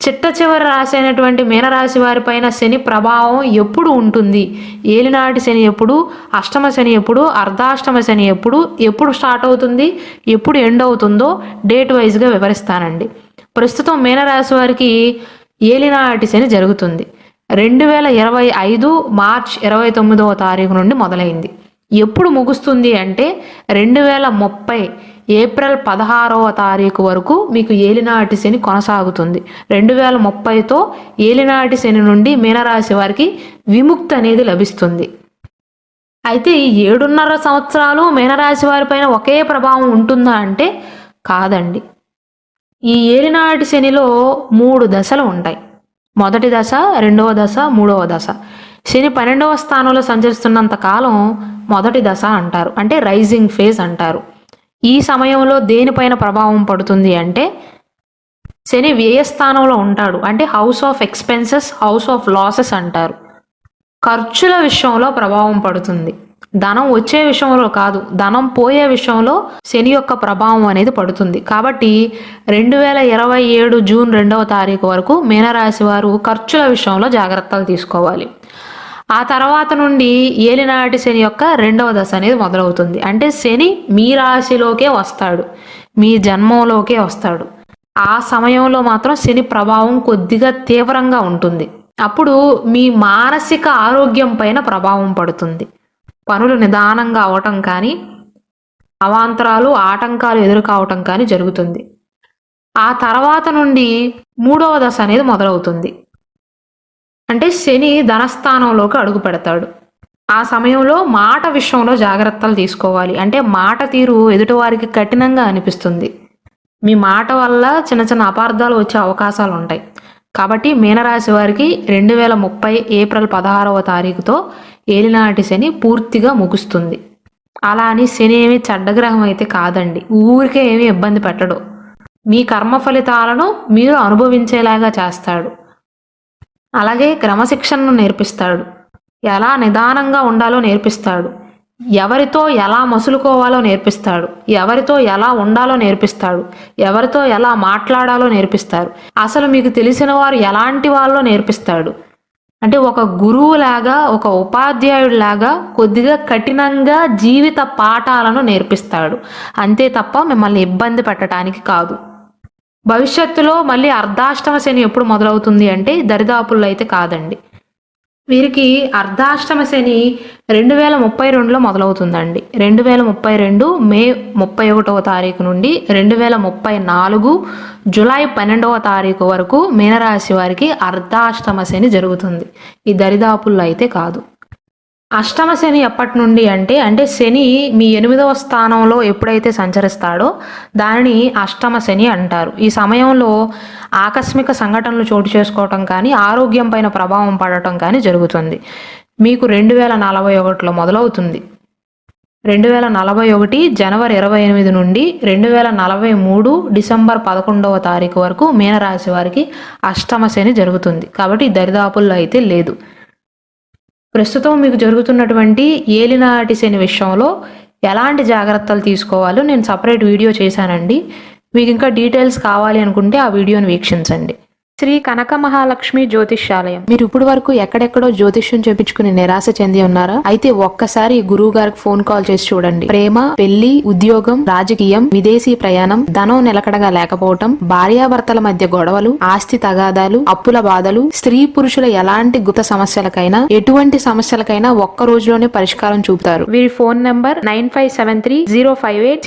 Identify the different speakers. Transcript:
Speaker 1: చిట్ట చివరి రాశి అయినటువంటి మీనరాశి వారిపైన శని ప్రభావం ఎప్పుడు ఉంటుంది, ఏలినాటి శని ఎప్పుడు, అష్టమ శని ఎప్పుడు, అర్ధాష్టమ శని ఎప్పుడు, ఎప్పుడు స్టార్ట్ అవుతుంది, ఎప్పుడు ఎండ్ అవుతుందో డేట్ వైజ్గా వివరిస్తానండి. ప్రస్తుతం మీనరాశి వారికి ఏలినాటి శని జరుగుతుంది. 2025 మార్చ్ 29వ తారీఖు నుండి మొదలైంది. ఎప్పుడు ముగుస్తుంది అంటే 2030 ఏప్రిల్ 16వ తారీఖు వరకు మీకు ఏలినాటి శని కొనసాగుతుంది. 2030తో ఏలినాటి శని నుండి మీనరాశి వారికి విముక్తి అనేది లభిస్తుంది. అయితే ఈ 7.5 సంవత్సరాలు మీనరాశి వారిపైన ఒకే ప్రభావం ఉంటుందా అంటే కాదండి. ఈ ఏలినాటి శనిలో 3 దశలు ఉంటాయి. మొదటి దశ, రెండవ దశ, మూడవ దశ. శని 12వ స్థానంలో సంచరిస్తున్నంత కాలం మొదటి దశ అంటారు, అంటే రైజింగ్ ఫేజ్ అంటారు. ఈ సమయంలో దేనిపైన ప్రభావం పడుతుంది అంటే శని వ్యయస్థానంలో ఉంటాడు, అంటే house of expenses, house of losses అంటారు. ఖర్చుల విషయంలో ప్రభావం పడుతుంది. ధనం వచ్చే విషయంలో కాదు, ధనం పోయే విషయంలో శని యొక్క ప్రభావం అనేది పడుతుంది. కాబట్టి 2027 జూన్ 2వ తారీఖు వరకు మీనరాశి వారు ఖర్చుల విషయంలో జాగ్రత్తలు తీసుకోవాలి. ఆ తర్వాత నుండి ఏలినాటి శని యొక్క 2వ దశ అనేది మొదలవుతుంది. అంటే శని మీ రాశిలోకే వస్తాడు, మీ జన్మంలోకే వస్తాడు. ఆ సమయంలో మాత్రం శని ప్రభావం కొద్దిగా తీవ్రంగా ఉంటుంది. అప్పుడు మీ మానసిక ఆరోగ్యం పైన ప్రభావం పడుతుంది. పనులు నిదానంగా అవటం కానీ, అవాంతరాలు, ఆటంకాలు ఎదురు కావటం కానీ జరుగుతుంది. ఆ తర్వాత నుండి 3వ దశ అనేది మొదలవుతుంది. అంటే శని ధనస్థానంలోకి అడుగు పెడతాడు. ఆ సమయంలో మాట విషయంలో జాగ్రత్తలు తీసుకోవాలి. అంటే మాట తీరు ఎదుటివారికి కఠినంగా అనిపిస్తుంది. మీ మాట వల్ల చిన్న చిన్న అపార్థాలు వచ్చే అవకాశాలు ఉంటాయి. కాబట్టి మీనరాశి వారికి 2030 ఏప్రిల్ 16వ తారీఖుతో ఏలినాటి శని పూర్తిగా ముగుస్తుంది. అలా అని శని ఏమి చెడ్డగ్రహం అయితే కాదండి, ఊరికే ఏమీ ఇబ్బంది పెట్టడు. మీ కర్మ ఫలితాలను మీరు అనుభవించేలాగా చేస్తాడు. అలాగే క్రమశిక్షణను నేర్పిస్తాడు, ఎలా నిదానంగా ఉండాలో నేర్పిస్తాడు, ఎవరితో ఎలా మసులుకోవాలో నేర్పిస్తాడు, ఎవరితో ఎలా ఉండాలో నేర్పిస్తాడు, ఎవరితో ఎలా మాట్లాడాలో నేర్పిస్తాడు. అసలు మీకు తెలిసిన వారు ఎలాంటి వాళ్ళో నేర్పిస్తాడు. అంటే ఒక గురువులాగా, ఒక ఉపాధ్యాయుడిలాగా కొద్దిగా కఠినంగా జీవిత పాఠాలను నేర్పిస్తాడు. అంతే తప్ప మిమ్మల్ని ఇబ్బంది పెట్టడానికి కాదు. భవిష్యత్తులో మళ్ళీ అర్ధాష్టమ శని ఎప్పుడు మొదలవుతుంది అంటే దరిదాపుల్లో అయితే కాదండి. వీరికి అర్ధాష్టమ శని 2032లో మొదలవుతుందండి. 2032 మే 31వ తారీఖు నుండి 2034 జూలై 12వ తారీఖు వరకు మీనరాశి వారికి అర్ధాష్టమ శని జరుగుతుంది. ఈ దరిదాపుల్లో అయితే కాదు. అష్టమ శని ఎప్పటి నుండి అంటే శని మీ 8వ స్థానంలో ఎప్పుడైతే సంచరిస్తాడో దానిని అష్టమ శని అంటారు. ఈ సమయంలో ఆకస్మిక సంఘటనలు చోటు చేసుకోవటం కానీ, ఆరోగ్యం పైన ప్రభావం పడటం కానీ జరుగుతుంది. మీకు 2041లో మొదలవుతుంది. 2041 జనవరి 28 నుండి 2043 డిసెంబర్ 11వ తారీఖు వరకు మీనరాశి వారికి అష్టమ శని జరుగుతుంది. కాబట్టి దరిదాపుల్లో అయితే లేదు. ప్రస్తుతం మీకు జరుగుతున్నటువంటి ఏలినాటి శని విషయంలో ఎలాంటి జాగ్రత్తలు తీసుకోవాలో నేను సపరేట్ వీడియో చేశానండి. మీకు ఇంకా డీటెయిల్స్ కావాలి అనుకుంటే ఆ వీడియోని వీక్షించండి. శ్రీ కనక మహాలక్ష్మి జ్యోతిష్యాలయం. మీరు ఇప్పుడు వరకు ఎక్కడెక్కడో జ్యోతిష్యం చేపించుకుని నిరాశ చెంది ఉన్నారా? అయితే ఒక్కసారి గురువు గారికి ఫోన్ కాల్ చేసి చూడండి. ప్రేమ, పెళ్లి, ఉద్యోగం, రాజకీయం, విదేశీ ప్రయాణం, ధనం నిలకడగా లేకపోవటం, భార్యాభర్తల మధ్య గొడవలు, ఆస్తి తగాదాలు, అప్పుల బాధలు, స్త్రీ పురుషుల ఎలాంటి గుప్త సమస్యలకైనా, ఎటువంటి సమస్యలకైనా ఒక్క రోజులోనే పరిష్కారం చూపుతారు. వీరి ఫోన్ నంబర్ 9573058625.